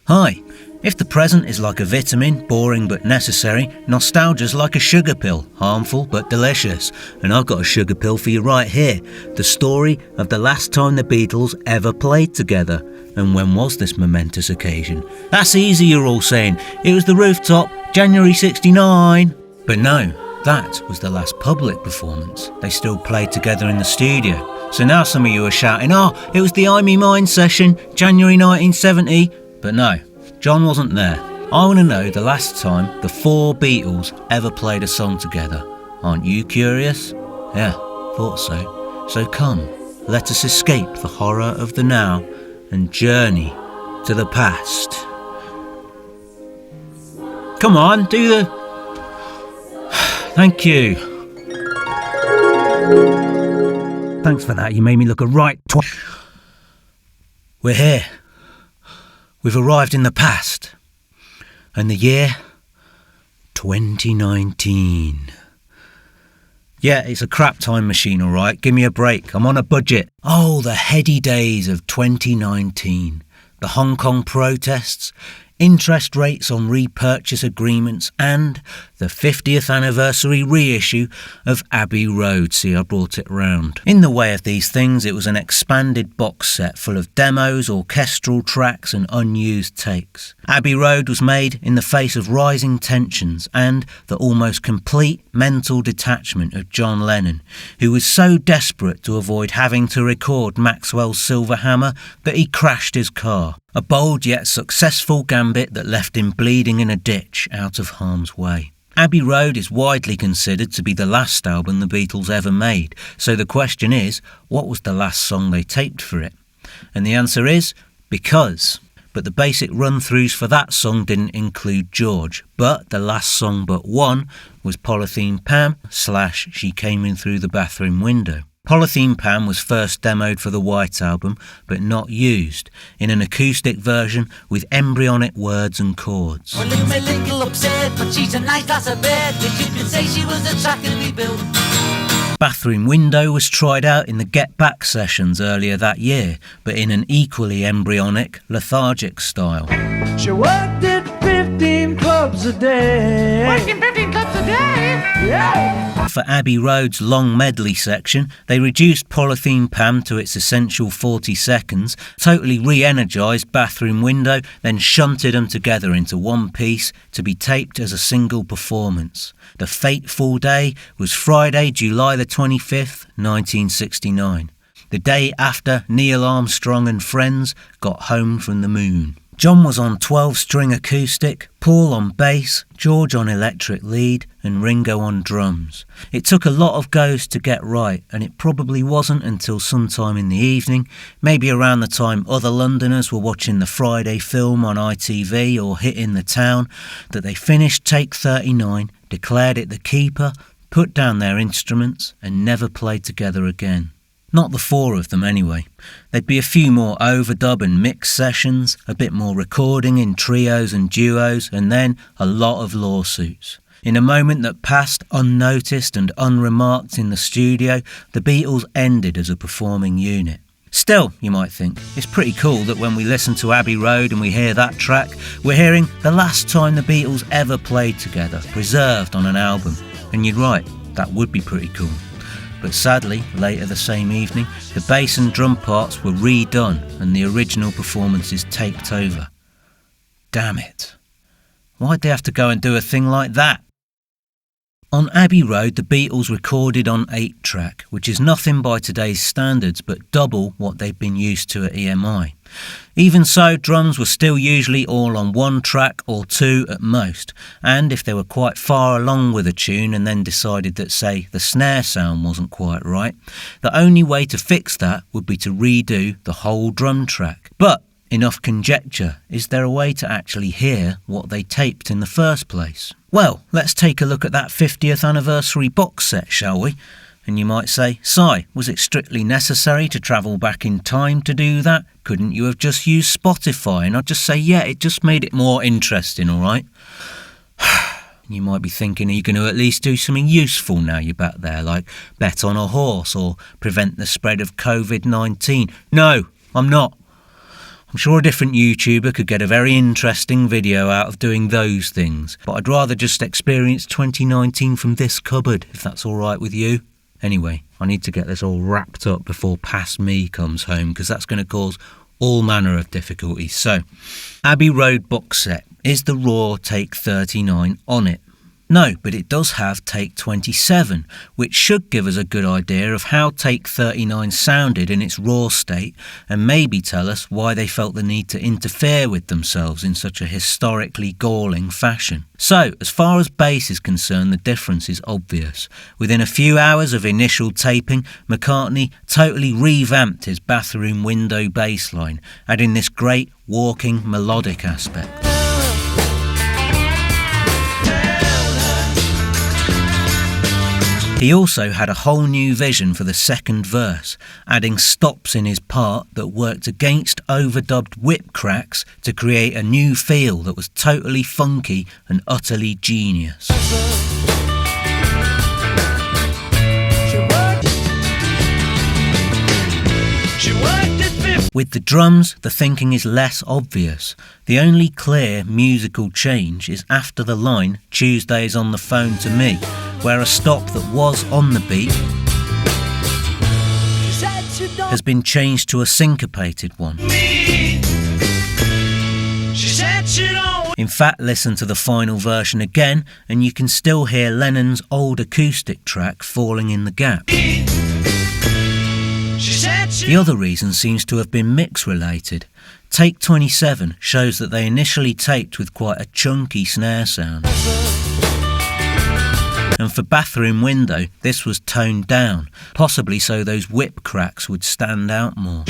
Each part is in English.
Hi. If the present is like a vitamin, boring but necessary, nostalgia's like a sugar pill, harmful but delicious. And I've got a sugar pill for you right here. The story of the last time the Beatles ever played together. And when was this momentous occasion? That's easy, you're all saying. It was the rooftop, January 69. But no, that was the last public performance. They still played together in the studio. So now some of you are shouting, it was the I'm Me Mine session, January 1970. But no. John wasn't there. I want to know the last time the four Beatles ever played a song together. Aren't you curious? Yeah, thought so. So come, let us escape the horror of the now and journey to the past. Come on, do the... Thank you. Thanks for that, you made me look a right We're here. We've arrived in the past, and the year 2019. Yeah, it's a crap time machine, all right? Give me a break. I'm on a budget. Oh, the heady days of 2019. The Hong Kong protests, interest rates on repurchase agreements, and the 50th anniversary reissue of Abbey Road. See, I brought it round. In the way of these things, it was an expanded box set full of demos, orchestral tracks and unused takes. Abbey Road was made in the face of rising tensions and the almost complete mental detachment of John Lennon, who was so desperate to avoid having to record Maxwell's Silver Hammer that he crashed his car. A bold yet successful gambit that left him bleeding in a ditch out of harm's way. Abbey Road is widely considered to be the last album the Beatles ever made, so the question is, what was the last song they taped for it? And the answer is, Because. But the basic run-throughs for that song didn't include George, but the last song but one was Polythene Pam / She Came In Through the Bathroom Window. Polythene Pam was first demoed for the White Album, but not used, in an acoustic version with embryonic words and chords. Well, look me little upset, but she's a nice lass of bed, that you can say she was a track and rebuilt. Bathroom Window was tried out in the Get Back sessions earlier that year, but in an equally embryonic, lethargic style. She worked at 15 clubs a day. Working 15 clubs a day? Yeah. For Abbey Road's long medley section, they reduced Polythene Pam to its essential 40 seconds, totally re-energised Bathroom Window, then shunted them together into one piece to be taped as a single performance. The fateful day was Friday, July the 25th, 1969, the day after Neil Armstrong and friends got home from the moon. John was on 12-string acoustic, Paul on bass, George on electric lead and Ringo on drums. It took a lot of goes to get right, and it probably wasn't until sometime in the evening, maybe around the time other Londoners were watching the Friday film on ITV or hitting the town, that they finished take 39, declared it the keeper, put down their instruments and never played together again. Not the four of them anyway. There'd be a few more overdub and mix sessions, a bit more recording in trios and duos, and then a lot of lawsuits. In a moment that passed unnoticed and unremarked in the studio, the Beatles ended as a performing unit. Still, you might think, it's pretty cool that when we listen to Abbey Road and we hear that track, we're hearing the last time the Beatles ever played together, preserved on an album. And you're right, that would be pretty cool. But sadly, later the same evening, the bass and drum parts were redone and the original performances taped over. Damn it. Why'd they have to go and do a thing like that? On Abbey Road, the Beatles recorded on 8-track, which is nothing by today's standards but double what they'd been used to at EMI. Even so, drums were still usually all on 1 track or 2 at most, and if they were quite far along with a tune and then decided that, say, the snare sound wasn't quite right, the only way to fix that would be to redo the whole drum track. But enough conjecture, is there a way to actually hear what they taped in the first place? Well, let's take a look at that 50th anniversary box set, shall we? And you might say, Si, was it strictly necessary to travel back in time to do that? Couldn't you have just used Spotify? And I'd just say, yeah, it just made it more interesting, all right? You might be thinking, are you going to at least do something useful now you're back there, like bet on a horse or prevent the spread of COVID-19? No, I'm not. I'm sure a different YouTuber could get a very interesting video out of doing those things, but I'd rather just experience 2019 from this cupboard, if that's alright with you. Anyway, I need to get this all wrapped up before Past Me comes home, because that's going to cause all manner of difficulties. So, Abbey Road box set. Is the Raw Take 39 on it? No, but it does have Take 27, which should give us a good idea of how Take 39 sounded in its raw state and maybe tell us why they felt the need to interfere with themselves in such a historically galling fashion. So, as far as bass is concerned, the difference is obvious. Within a few hours of initial taping, McCartney totally revamped his bathroom window bass line, adding this great walking melodic aspect. He also had a whole new vision for the second verse, adding stops in his part that worked against overdubbed whip cracks to create a new feel that was totally funky and utterly genius. With the drums, the thinking is less obvious. The only clear musical change is after the line, "Tuesday is on the phone to me," where a stop that was on the beat has been changed to a syncopated one. In fact, listen to the final version again and you can still hear Lennon's old acoustic track falling in the gap. The other reason seems to have been mix related. Take 27 shows that they initially taped with quite a chunky snare sound. And for Bathroom Window, this was toned down, possibly so those whip cracks would stand out more.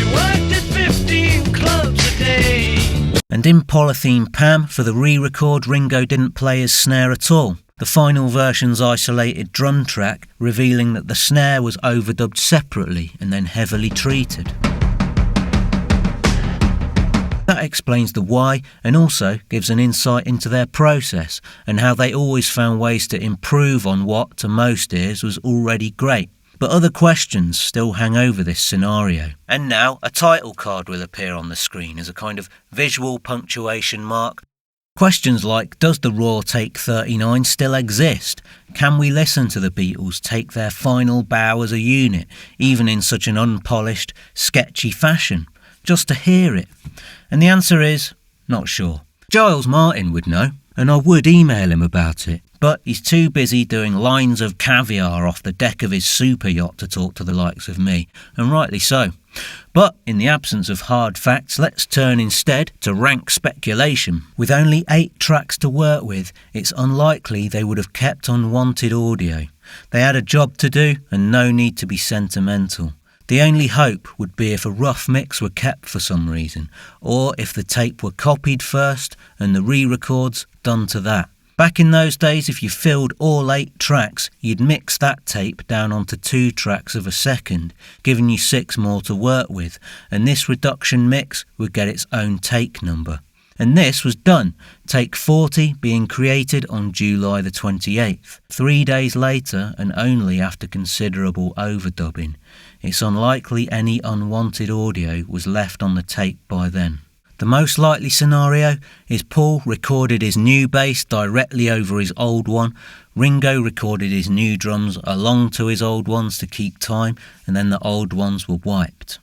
And in Polythene Pam, for the re-record, Ringo didn't play his snare at all. The final version's isolated drum track revealing that the snare was overdubbed separately and then heavily treated. That explains the why and also gives an insight into their process and how they always found ways to improve on what, to most ears, was already great. But other questions still hang over this scenario. And now a title card will appear on the screen as a kind of visual punctuation mark. Questions like, does the Raw Take 39 still exist? Can we listen to the Beatles take their final bow as a unit, even in such an unpolished, sketchy fashion? Just to hear it? And the answer is, not sure. Giles Martin would know, and I would email him about it, but he's too busy doing lines of caviar off the deck of his super yacht to talk to the likes of me, and rightly so. But in the absence of hard facts, let's turn instead to rank speculation. With only 8 tracks to work with, it's unlikely they would have kept unwanted audio. They had a job to do and no need to be sentimental. The only hope would be if a rough mix were kept for some reason, or if the tape were copied first and the re-records done to that. Back in those days, if you filled all 8 tracks, you'd mix that tape down onto 2 tracks of a second, giving you 6 more to work with, and this reduction mix would get its own take number. And this was done, take 40 being created on July the 28th, 3 days later and only after considerable overdubbing. It's unlikely any unwanted audio was left on the tape by then. The most likely scenario is Paul recorded his new bass directly over his old one, Ringo recorded his new drums along to his old ones to keep time, and then the old ones were wiped.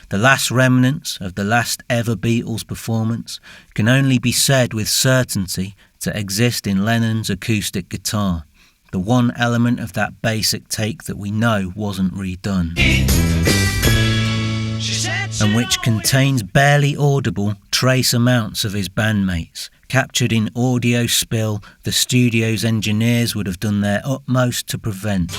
The last remnants of the last ever Beatles performance can only be said with certainty to exist in Lennon's acoustic guitar, the one element of that basic take that we know wasn't redone, and which contains barely audible trace amounts of his bandmates, captured in audio spill the studio's engineers would have done their utmost to prevent.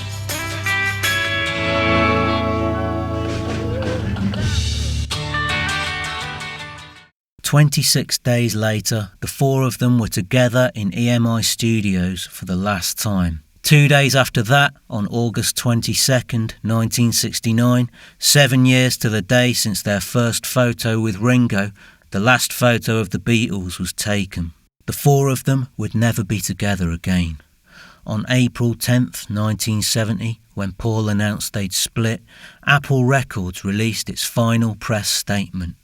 "26 days later, the 4 of them were together in EMI Studios for the last time. 2 days after that, on August 22nd, 1969, 7 years to the day since their first photo with Ringo, the last photo of the Beatles was taken. The 4 of them would never be together again. On April 10th, 1970, when Paul announced they'd split, Apple Records released its final press statement.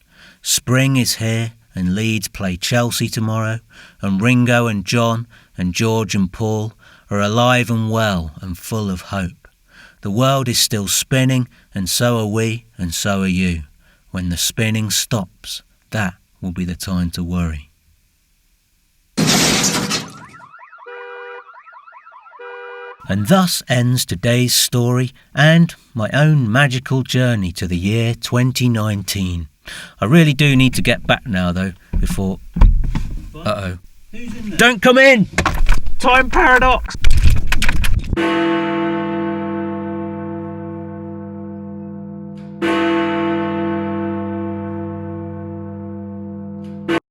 Spring is here and Leeds play Chelsea tomorrow, and Ringo and John and George and Paul are alive and well and full of hope. The world is still spinning, and so are we, and so are you. When the spinning stops, that will be the time to worry. And thus ends today's story and my own magical journey to the year 2019. I really do need to get back now though, before... Uh-oh. Don't come in! Time paradox!